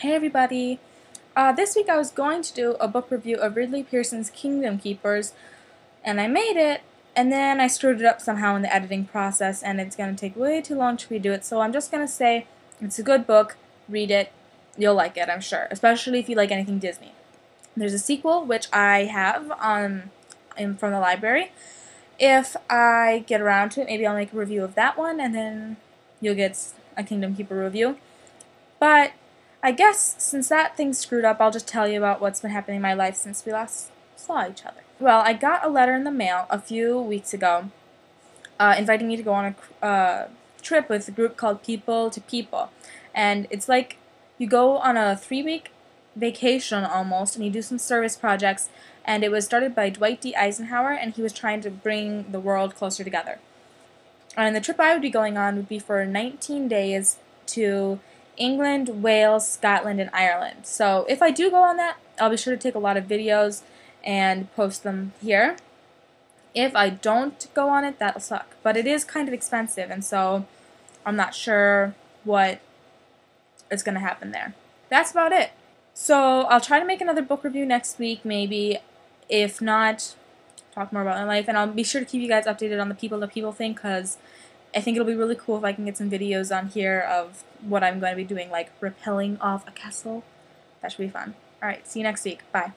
Hey everybody! This week I was going to do a book review of Ridley Pearson's Kingdom Keepers, and I made it, and then I screwed it up somehow in the editing process, and it's going to take way too long to redo it, so I'm just going to say it's a good book, read it, you'll like it, I'm sure, especially if you like anything Disney. There's a sequel, which I have from the library. If I get around to it, maybe I'll make a review of that one, and then you'll get a Kingdom Keeper review. But I guess since that thing screwed up, I'll just tell you about what's been happening in my life since we last saw each other. Well, I got a letter in the mail a few weeks ago inviting me to go on a trip with a group called People to People. And it's like you go on a 3-week vacation almost, and you do some service projects, and it was started by Dwight D. Eisenhower, and he was trying to bring the world closer together. And the trip I would be going on would be for 19 days to England, Wales, Scotland, and Ireland. So if I do go on that, I'll be sure to take a lot of videos and post them here. If I don't go on it, that'll suck. But it is kind of expensive, and so I'm not sure what is going to happen there. That's about it. So I'll try to make another book review next week, maybe. If not, talk more about my life, and I'll be sure to keep you guys updated on the People to People thing, because I think it'll be really cool if I can get some videos on here of what I'm going to be doing, like rappelling off a castle. That should be fun. Alright, see you next week. Bye.